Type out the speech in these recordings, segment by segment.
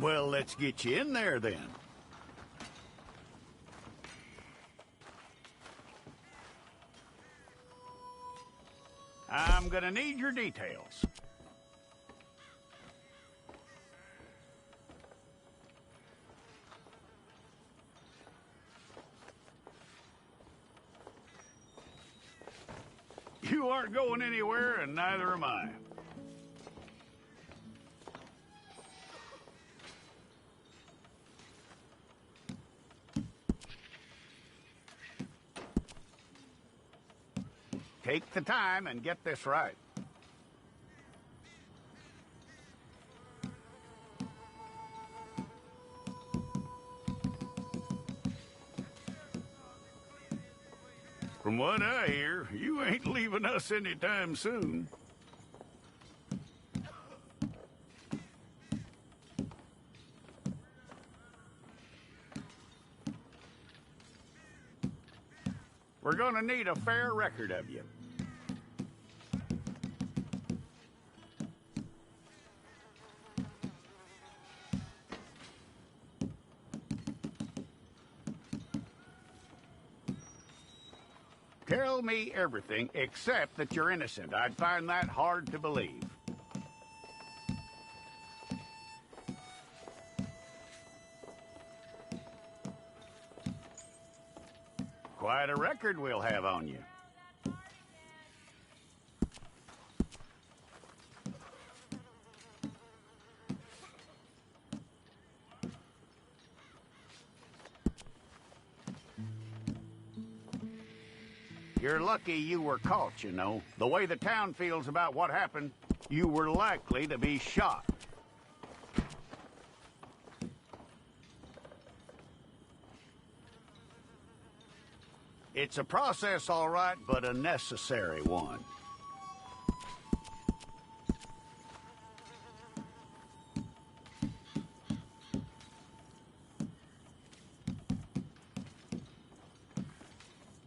Well, let's get you in there then. I'm gonna need your details. You aren't going anywhere, and neither am I. Take the time and get this right. From what I hear, you ain't leaving us anytime soon. We're gonna need a fair record of you. Tell me everything except that you're innocent. I'd find that hard to believe. Quite a record we'll have on you. You're lucky you were caught, you know. The way the town feels about what happened, you were likely to be shot. It's a process, all right, but a necessary one.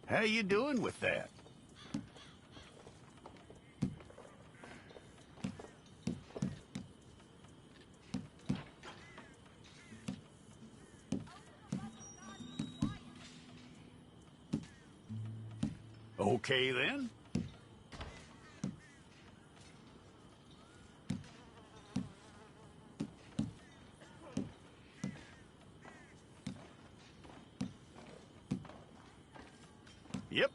How you doing with that? Okay, then. Yep.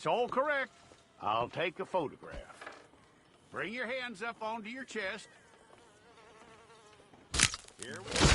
That's all correct. I'll take a photograph. Bring your hands up onto your chest. Here we go.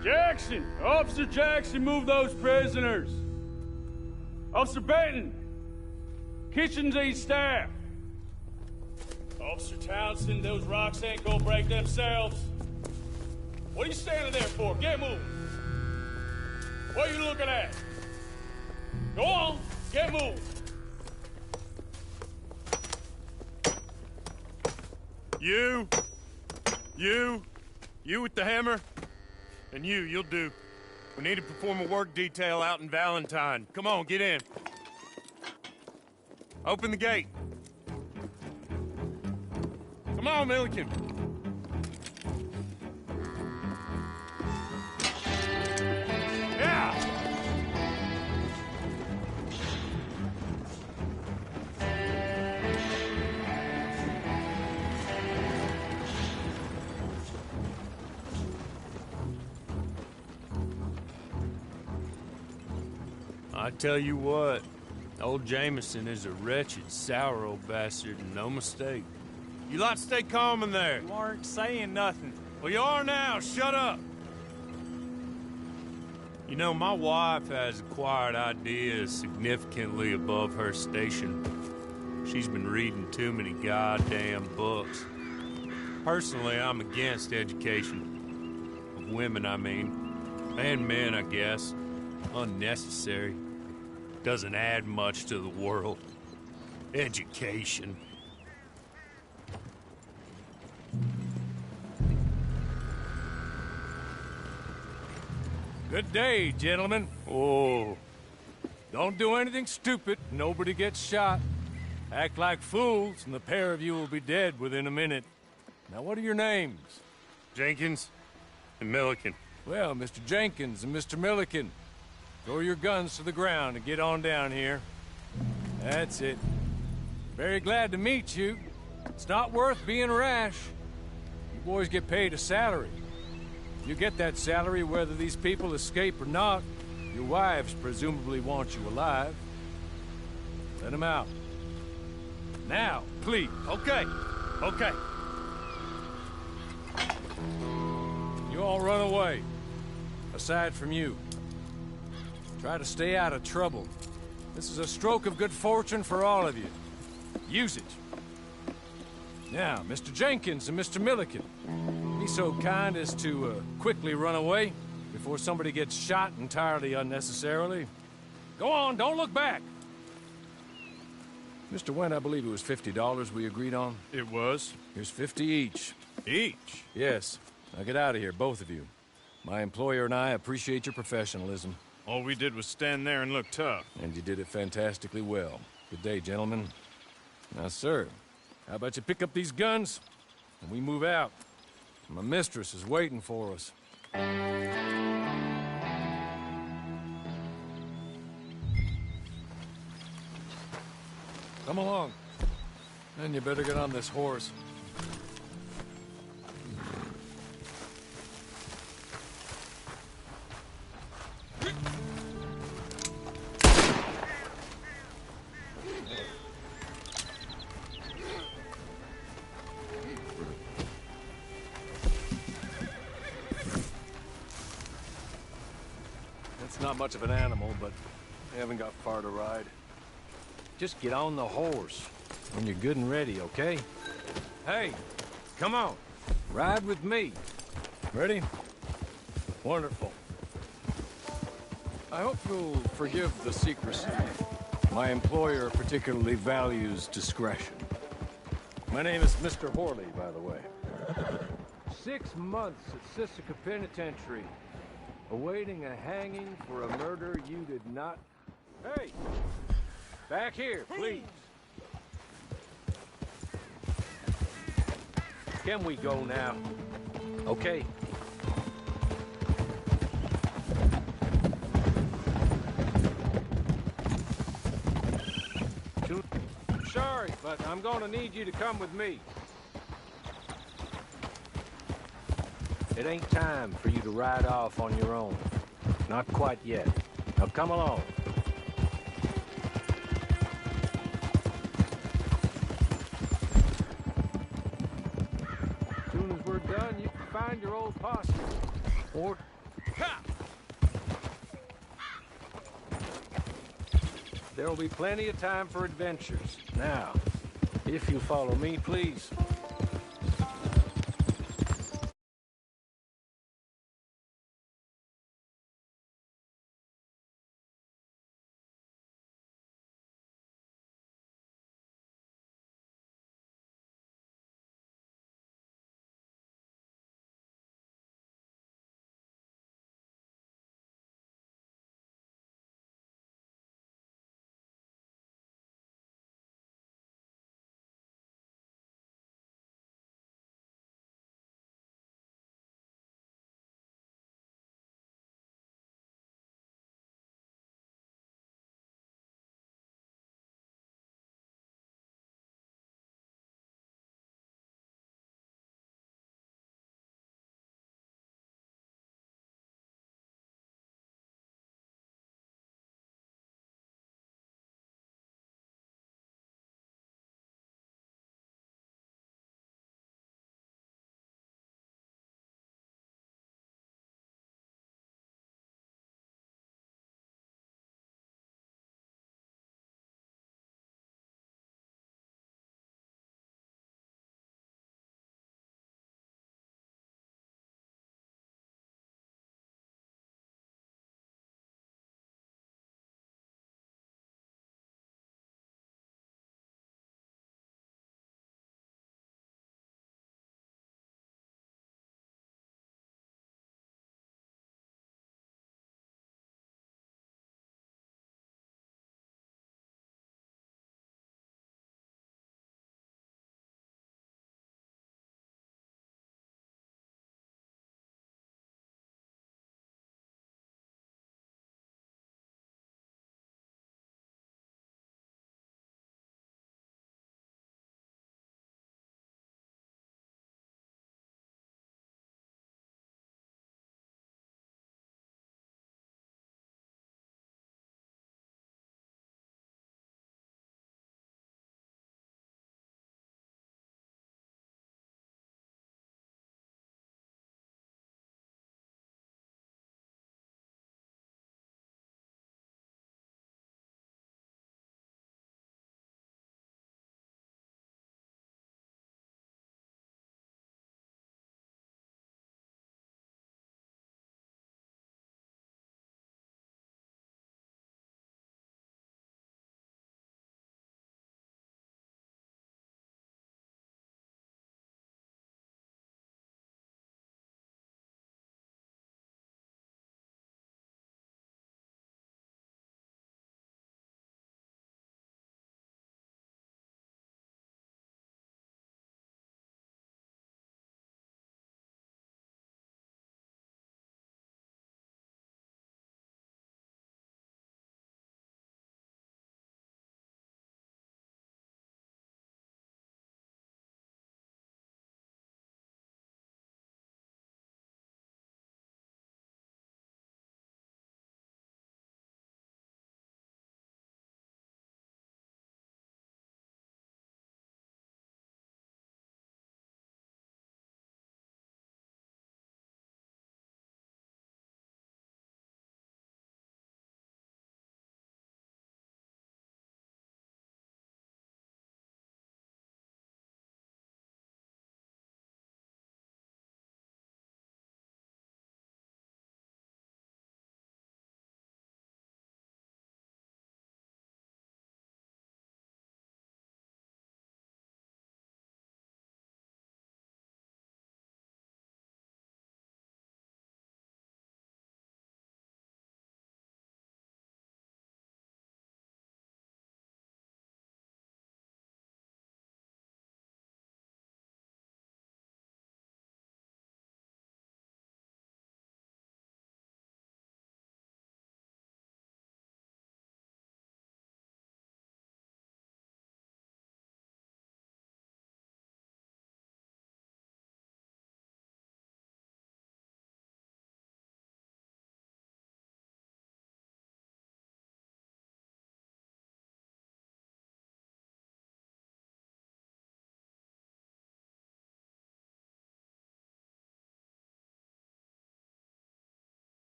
Jackson! Officer Jackson, move those prisoners! Officer Benton! Kitchens ain't staff! Officer Townsend, those rocks ain't gonna break themselves. What are you standing there for? Get moving! What are you looking at? Go on, get moving! You with the hammer? And you'll do. We need to perform a work detail out in Valentine. Come on, get in. Open the gate. Come on, Milliken. Yeah! I tell you what, old Jameson is a wretched, sour old bastard, and no mistake. You lot stay calm in there. You aren't saying nothing. Well, you are now. Shut up. You know, my wife has acquired ideas significantly above her station. She's been reading too many goddamn books. Personally, I'm against education. Of women, I mean. And men, I guess. Unnecessary. Doesn't add much to the world. Education. Good day, gentlemen. Oh. Don't do anything stupid. Nobody gets shot. Act like fools, and the pair of you will be dead within a minute. Now, what are your names? Jenkins and Milliken. Well, Mr. Jenkins and Mr. Milliken, throw your guns to the ground and get on down here. That's it. Very glad to meet you. It's not worth being rash. You boys get paid a salary. You get that salary whether these people escape or not. Your wives presumably want you alive. Let them out. Now, please. Okay. You all run away. Aside from you. Try to stay out of trouble. This is a stroke of good fortune for all of you. Use it. Now, Mr. Jenkins and Mr. Milliken, be so kind as to quickly run away before somebody gets shot entirely unnecessarily. Go on, don't look back. Mr. Went, I believe it was $50 we agreed on. It was. Here's 50 each. Each? Yes. Now get out of here, both of you. My employer and I appreciate your professionalism. All we did was stand there and look tough. And you did it fantastically well. Good day, gentlemen. Now, sir, how about you pick up these guns, and we move out? My mistress is waiting for us. Come along. Then you better get on this horse. It's not much of an animal, but we haven't got far to ride. Just get on the horse when you're good and ready, okay? Hey, come on. Ride with me. Ready? Wonderful. I hope you'll forgive the secrecy. My employer particularly values discretion. My name is Mr. Horley, by the way. 6 months at Sisika Penitentiary, awaiting a hanging for a murder you did not... Hey! Back here, please. Can we go now? Okay. Sorry, but I'm gonna need you to come with me. It ain't time for you to ride off on your own. Not quite yet. Now come along. As soon as we're done, you can find your old posse. Or... Ha! There'll be plenty of time for adventures. Now, if you follow me, please.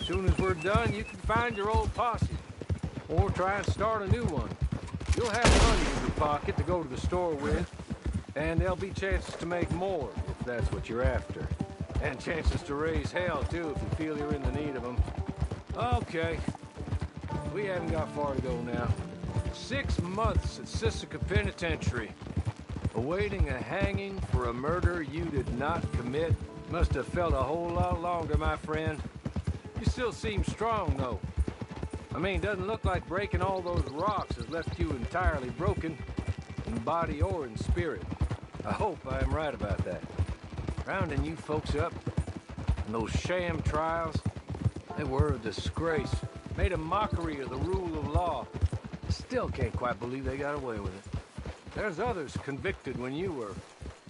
As soon as we're done, you can find your old posse. Or try and start a new one. You'll have money in your pocket to go to the store with. And there'll be chances to make more, if that's what you're after. And chances to raise hell, too, if you feel you're in the need of them. Okay. We haven't got far to go now. 6 months at Sisika Penitentiary. Awaiting a hanging for a murder you did not commit. Must have felt a whole lot longer, my friend. You still seem strong, though. I mean, doesn't look like breaking all those rocks has left you entirely broken, in body or in spirit. I hope I am right about that. Rounding you folks up, and those sham trials, they were a disgrace. Made a mockery of the rule of law. Still can't quite believe they got away with it. There's others convicted when you were.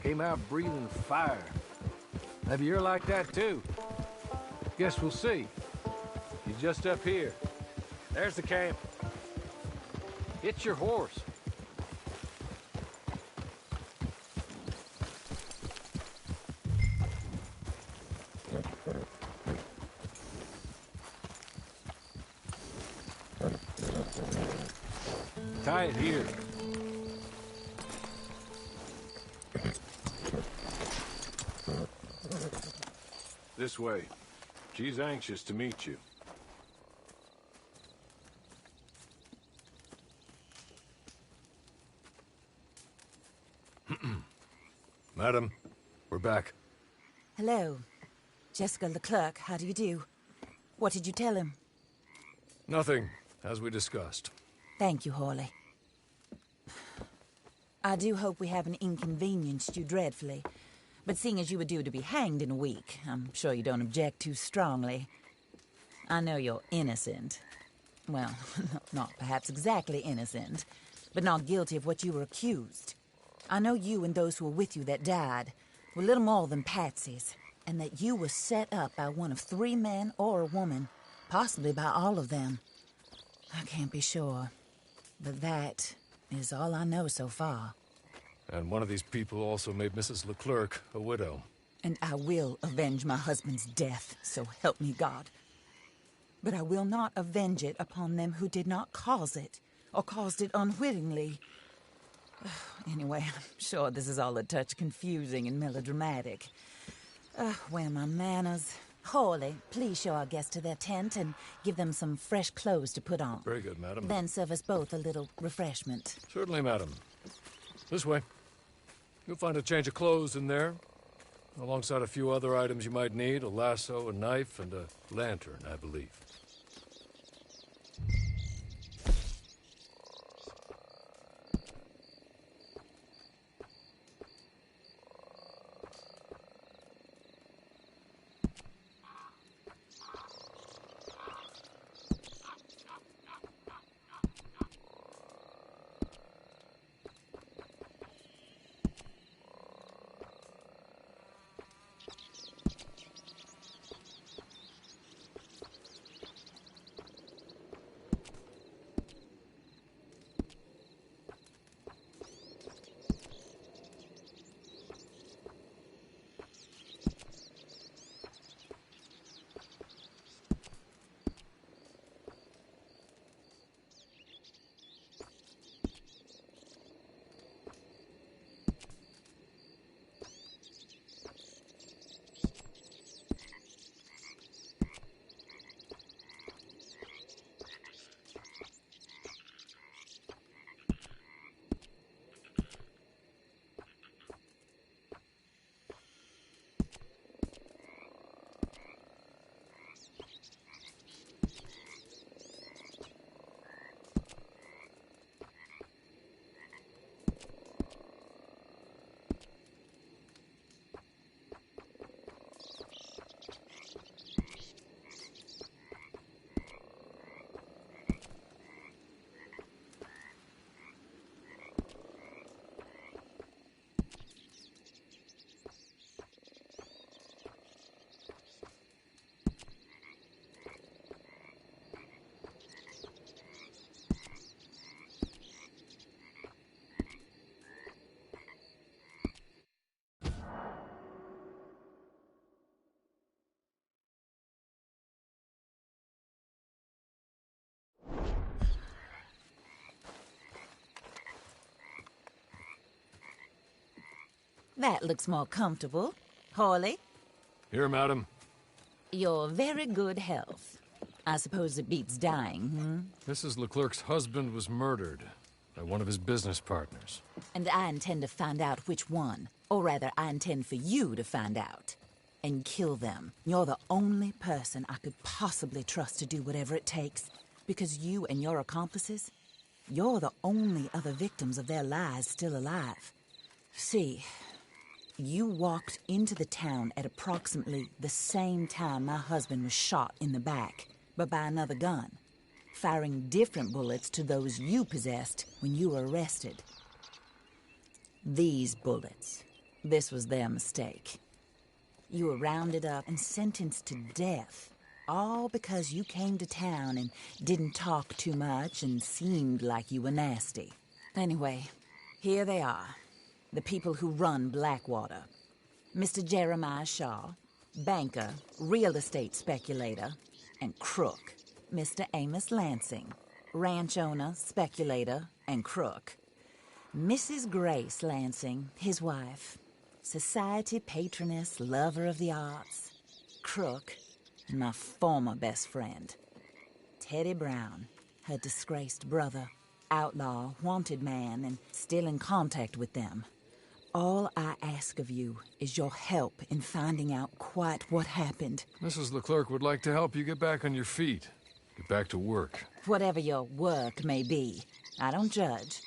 Came out breathing fire. Maybe you're like that, too. Guess we'll see. He's just up here. There's the camp. Hit your horse. Tie it here. This way. She's anxious to meet you. Madam, we're back. Hello. Jessica Leclerc, how do you do? What did you tell him? Nothing, as we discussed. Thank you, Hawley. I do hope we haven't inconvenienced you dreadfully. But seeing as you were due to be hanged in a week, I'm sure you don't object too strongly. I know you're innocent. Well, not perhaps exactly innocent, but not guilty of what you were accused. I know you and those who were with you that died were little more than patsies, and that you were set up by one of 3 men or a woman, possibly by all of them. I can't be sure, but that is all I know so far. And one of these people also made Mrs. Leclerc a widow. And I will avenge my husband's death, so help me God. But I will not avenge it upon them who did not cause it, or caused it unwittingly. Anyway, I'm sure this is all a touch confusing and melodramatic. Where are my manners? Hawley, please show our guests to their tent and give them some fresh clothes to put on. Very good, madam. Then serve us both a little refreshment. Certainly, madam. This way. You'll find a change of clothes in there, alongside a few other items you might need, a lasso, a knife, and a lantern, I believe. That looks more comfortable. Hawley, Here, madam. your very good health. I suppose it beats dying, Mrs. Leclerc's husband was murdered by one of his business partners. And I intend to find out which one. Or rather, I intend for you to find out. And kill them. You're the only person I could possibly trust to do whatever it takes. Because you and your accomplices, you're the only other victims of their lies still alive. See, you walked into the town at approximately the same time my husband was shot in the back, but by another gun, firing different bullets to those you possessed when you were arrested. These bullets, this was their mistake. You were rounded up and sentenced to death, all because you came to town and didn't talk too much and seemed like you were nasty. Anyway, here they are. The people who run Blackwater. Mr. Jeremiah Shaw, banker, real estate speculator, and crook. Mr. Amos Lansing, ranch owner, speculator, and crook. Mrs. Grace Lansing, his wife, society patroness, lover of the arts, crook, and my former best friend. Teddy Brown, her disgraced brother, outlaw, wanted man, and still in contact with them. All I ask of you is your help in finding out quite what happened. Mrs. Leclerc would like to help you get back on your feet. Get back to work. Whatever your work may be, I don't judge.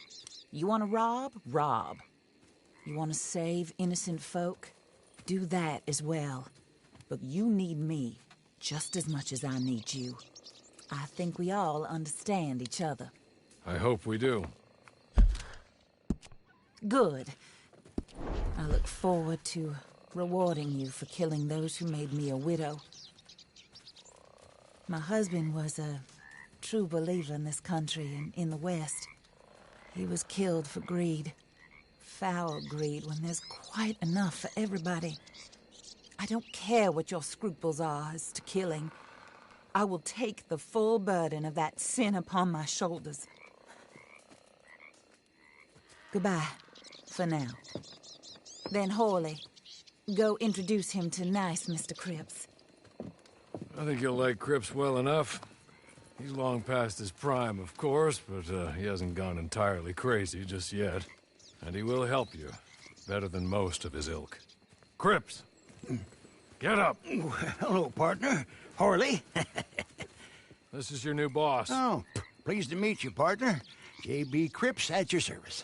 You want to rob? Rob. You want to save innocent folk? Do that as well. But you need me just as much as I need you. I think we all understand each other. I hope we do. Good. I look forward to rewarding you for killing those who made me a widow. My husband was a true believer in this country and in the West. He was killed for greed. Foul greed when there's quite enough for everybody. I don't care what your scruples are as to killing. I will take the full burden of that sin upon my shoulders. Goodbye, for now. Then Hawley, go introduce him to nice Mr. Cripps. I think you'll like Cripps well enough. He's long past his prime, of course, but he hasn't gone entirely crazy just yet. And he will help you, better than most of his ilk. Cripps! Get up! Hello, partner. Harley. This is your new boss. Oh, pleased to meet you, partner. J.B. Cripps at your service.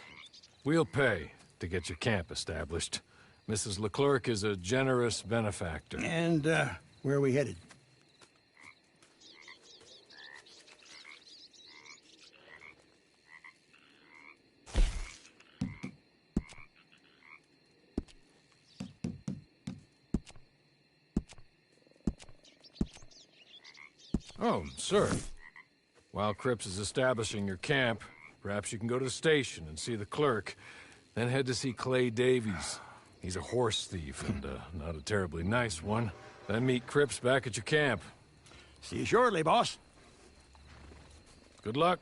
We'll pay to get your camp established. Mrs. Leclerc is a generous benefactor. And, where are we headed? Oh, sir. While Cripps is establishing your camp, perhaps you can go to the station and see the clerk, then head to see Clay Davies. He's a horse thief, and not a terribly nice one. Then meet Cripps back at your camp. See you shortly, boss. Good luck.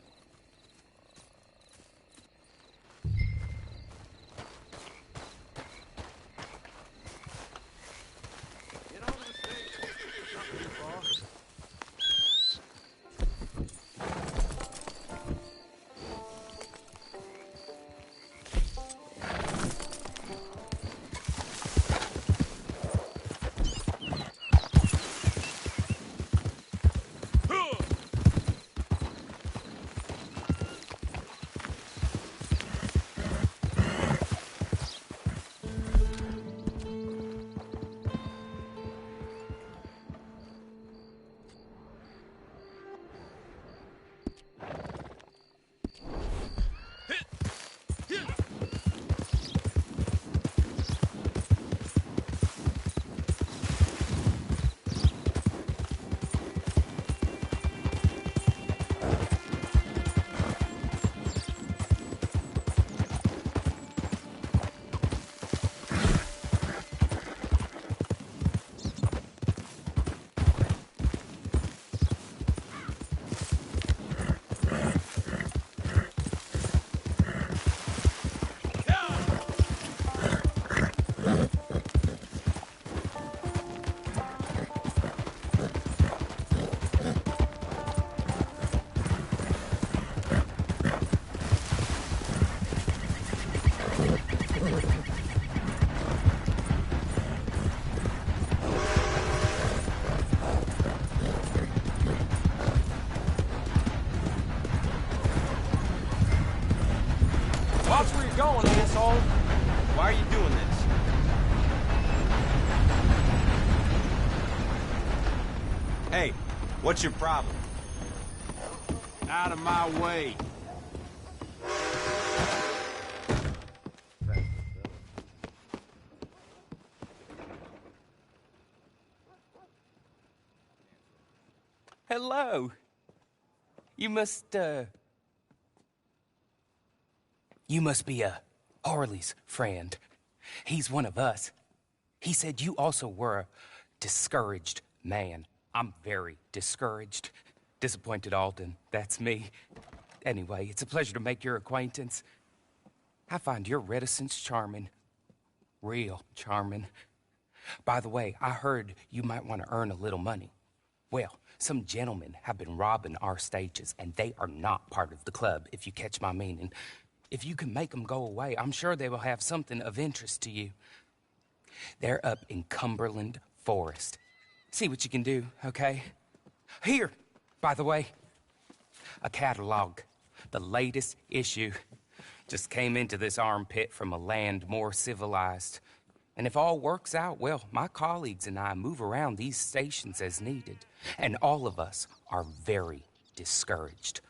Watch where you're going, asshole. Why are you doing this? Hey, what's your problem? Out of my way. Hello. You must be Harley's friend. He's one of us. He said you also were a discouraged man. I'm very discouraged. Disappointed Alden, that's me. Anyway, it's a pleasure to make your acquaintance. I find your reticence charming. Real charming. By the way, I heard you might want to earn a little money. Well, some gentlemen have been robbing our stages, and they are not part of the club, if you catch my meaning. If you can make them go away, I'm sure they will have something of interest to you. They're up in Cumberland Forest. See what you can do, okay? Here, by the way, a catalog. The latest issue. Just came into this armpit from a land more civilized. And if all works out, well, my colleagues and I move around these stations as needed. And all of us are very discouraged.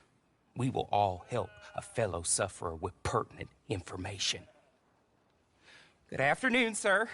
We will all help a fellow sufferer with pertinent information. Good afternoon, sir.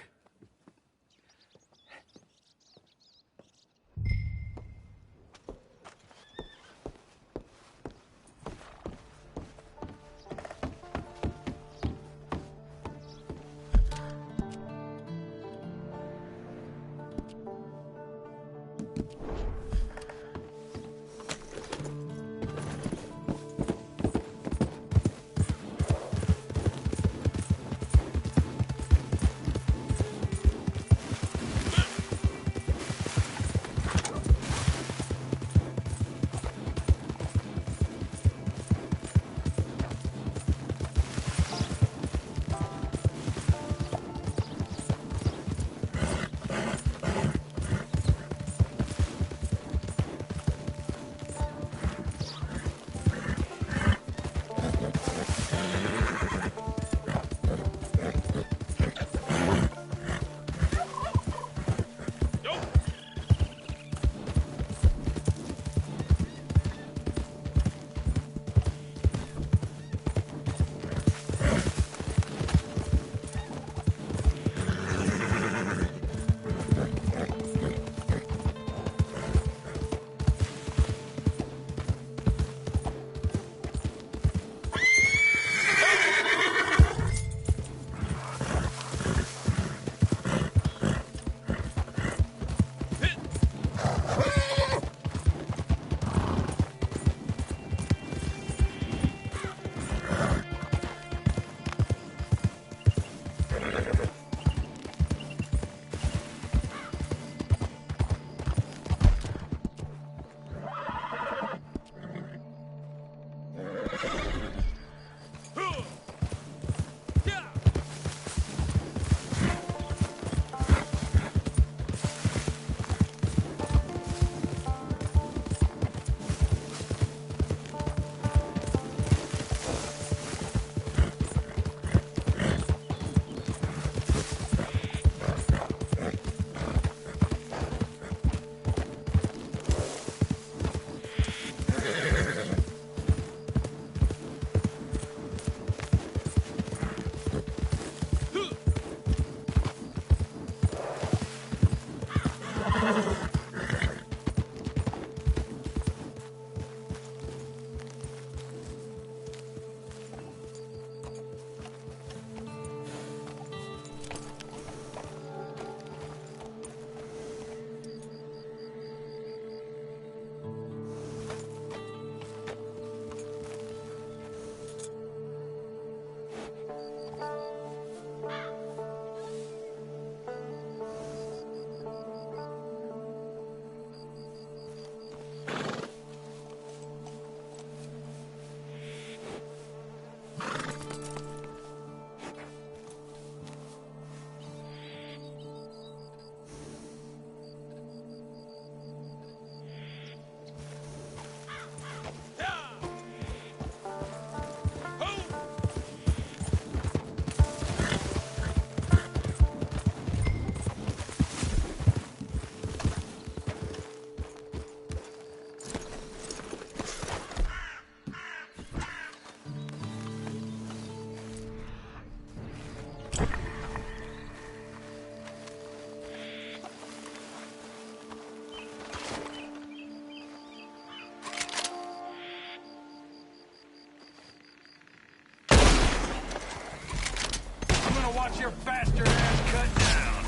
Watch your bastard ass cut down.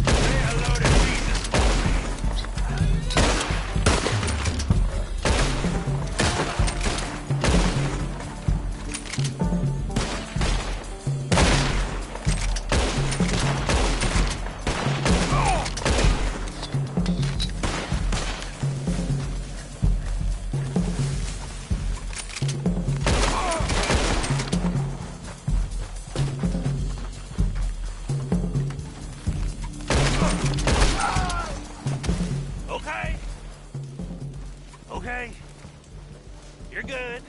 Say hello to Jesus Okay. You're good.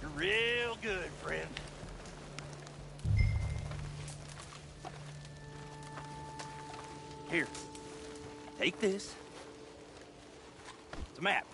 You're real good, friend. Here. Take this. It's a map.